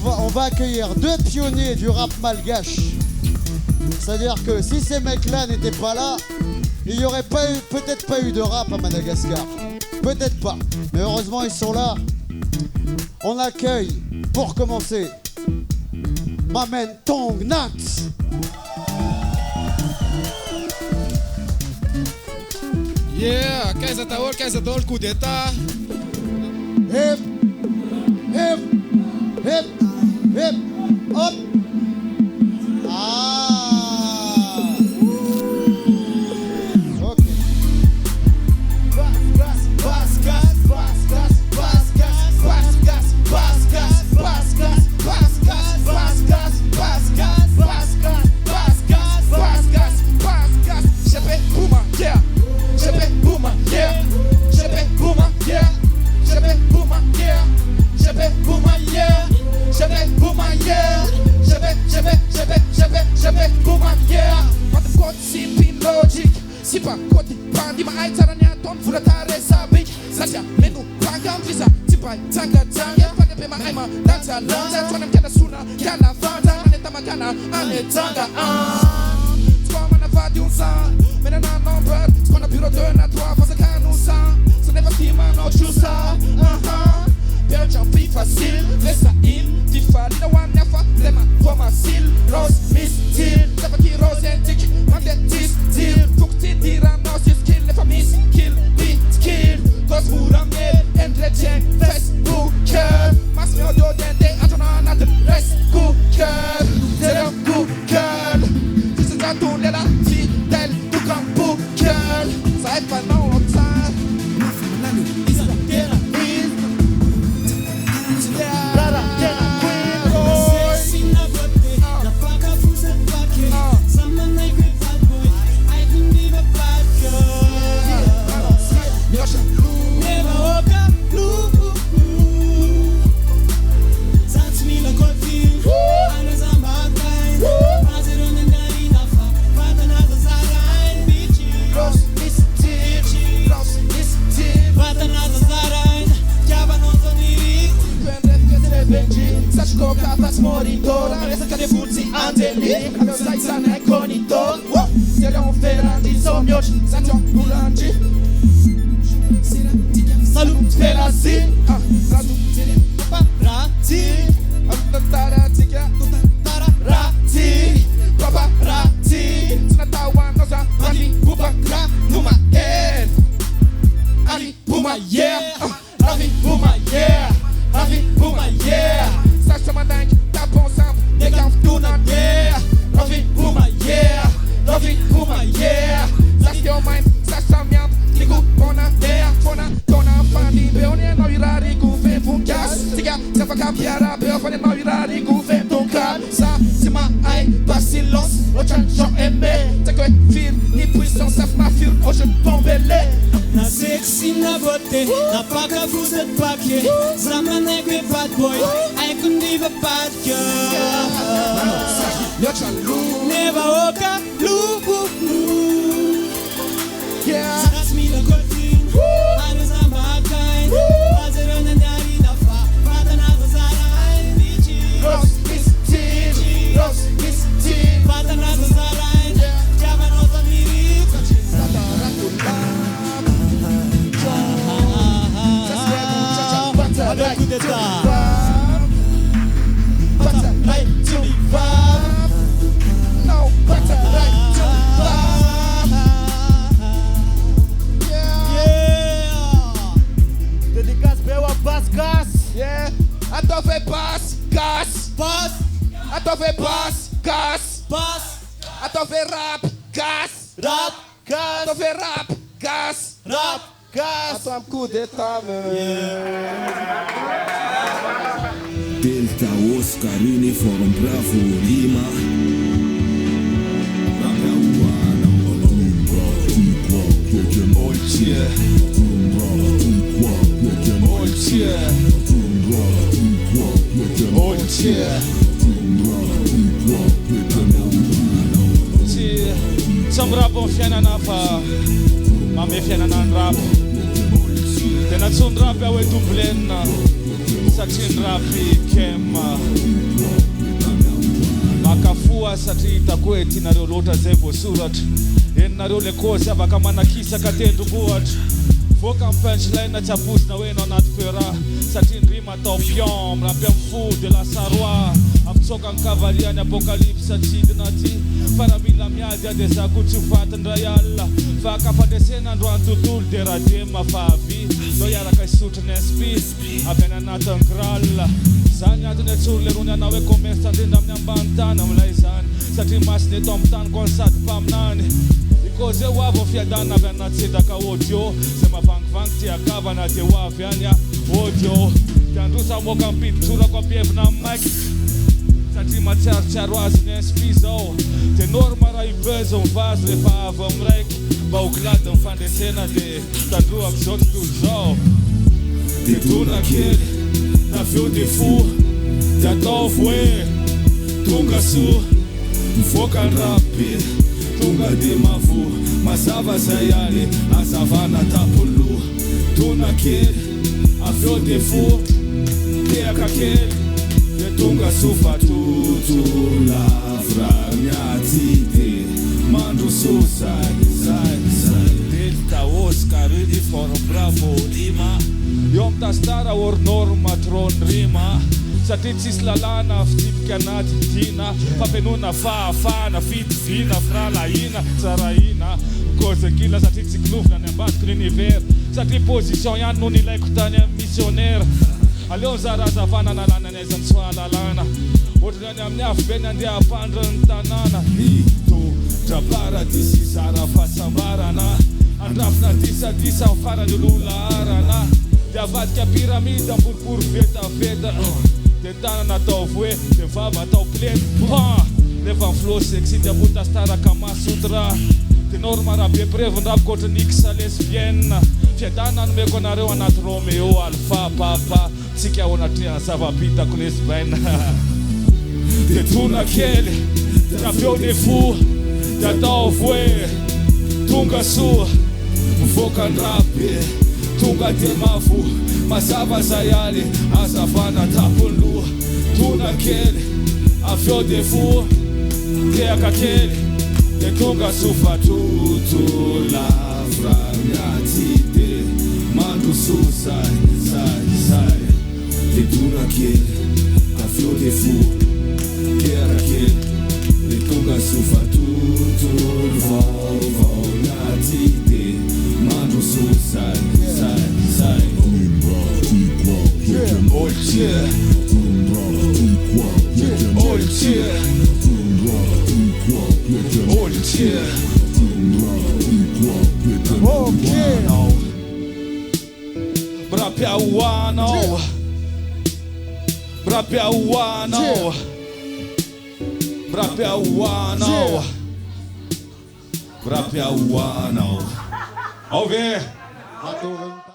on va accueillir deux pionniers du rap malgache. C'est-à-dire que si ces mecs-là n'étaient pas là, il n'y aurait peut-être pas eu de rap à Madagascar. Peut-être pas. Mais heureusement, ils sont là. On accueille, pour commencer, Mamen Tong Nat. Yeah, Kaisatol, coup d'état. Hip, hip, hip, hip, hop. Ah. Ok. Si pas côté bandi ma ai tarania ton fura tare sabi sasia menu pangam visa tipai tanga tanga pada pe ma ai ma danza lanza twana mkana suna kana fanta aneta makana anetanga Toi mana vadi un sa mena na number skona bureau de na toi fasa kanu sa so never tima no chusa Perde un prix facile, laisse ça in Tifa, lina wan nafa, lema, voma sil Rose, miss, til, never ki rose and dick Magnetis, til, fukti, dira, nausis, kill Nefa miss, kill, beat, kill Cause muram ned, endre tjeng, fest, buker Mas me odio dende, antona natten, rest, kuker Zero, kuker Sisi zatun, lela, ti, del, tukam, buker Sa efa na otar Moritora, resta cadê Futsi, Anteli A meu sai sana é conito Será ferandi, sou meu Santião Bulandi Salut, Felasi Ratu, Paparazzi Tatarati, Tatarati Paparazzi Sinatawan, nossa Ali, Bubakra, Numa, El Ali, Puma, yeah Ravi, Puma, yeah Ravi, Puma, yeah Sacha Mandank, tá bom sampo, nega tuna, yeah Ravi, Puma, yeah Ravi, Puma, yeah Sacha teu mind, Sacha miam, ligo, bona, yeah Fona, dona, fandi, beone, não irari, guve, funkas Tiga, safa cambiara, beo, fane, não irari, guve, tunka Sa, sima, ai, bacilos, ochan, jo, eme Takwe, fir, ni puissance, saf, ma fir, hoje, bombele Na sexy, na beauté, na paca, vous êtes papier Sama negre, bad boy, I couldn't leave a bad girl Never woke up, blue, yeah That's me, the good thing, I was a bad kind Was it on the daddy, the father, not the side, bitchy Rose, miss, teen, Rose, miss, teen Father, not the side, Java, not the lyrics Avec coup d'état Dédicace Bewa Bass Gas. Yeah, I thought they pass, gas. Pass, I thought they pass, gas. pass, I thought they rap, gas. rap, I thought they rap, gas. rap, I thought I'm coup d'état, Delta Oscar Uniform Bravo Lima Some rap on fiana na fa mame fiana na rap tena tsun rap ya we dublen sa chin rap kema malagasy satria hitako hoe tianareo loatra zay voasoratra enonareo le cause avaka manakisa ka tendrombohatra voaka amin'ny punchline tsy aposina hoe nao anaty feura satria ny rima atao pion mirampy amin'ny fo de la saroi amitsoka ny kavaliany apocalypse atsidina ty fa raha mila miady ade za ko tsy hofatindray alina fa akafandresena androany tontolo de radie mafahavy no iaraka isotriny inspi avy any anatin'ny gralla zany antony atsory le rony anao hoe commerce andrindra amin'ny ambany tany amilay zany satria masiny eto amin'ny tany koa ny sady mpaminany ikozy ho avy ny fiadana avy anatsedaka audio zay mavangivangy ty akavana de ho avy any audio de androsa moka mipiditsorako ampievina amin'ny maiky satria matsiarotsiaro azy ny inspi zao de norma raha ibezo mivazy rehefa avy am'raiky mba ho glady ny fandresena de tandroako zao tontolo zao de dona kely naveo de fo de ataovy hoe tonga soa mivoaka ny rabe tonga de mavo mazava zay any azavana tapoloha dona kely aveo de fo teaka kely de tonga sofa toto lavra miaty de mandro sosay delta oscar uniforme bravo lima eo amin'ny tastara ornorma trôny rima satria tsisy lalàna fitipika anaty dina fampianoana fahafahana fitivina fralahina tsarahina kozakila satria tsy kilovina ny ambadiko l'univers satria position ihany no nilaiko tany amin'ny missionnaire aleo ny zarazavana nalana ny aizany soalalana ohatrany any amin'ny afo be ny andeha ampandriny tanàna ito draparadisy zara fahasambarana andrafina disadisa amin'ny farany ololaharana de avadika piramide amboribory vetaveta de tanana atao voe de vava atao pleny pan nefa flo sexy de abotastaraka masotra de norma raha be prevondraboko ohatrany xa lesbienne fiadana nomeko anareo anaty romeo alpha papa tsika ao anatreha zavabitako lesbienne de tona kely de aveo de fo de atao voe tonga soa mivoaka ny rabe tonga de mavo mazava zay any azavana tapoloha tona kely aveo de fo teaka kely de tonga sofa toto lavra miaty de mandro sosay de tona kely aveo de fo teaka kely de tonga sofa toto vao miaty de mandro sosay oh yeah oh yeah oh yeah Okay. Brapiauano Brapiauano Brapiauano Brapiauano. Ao ver.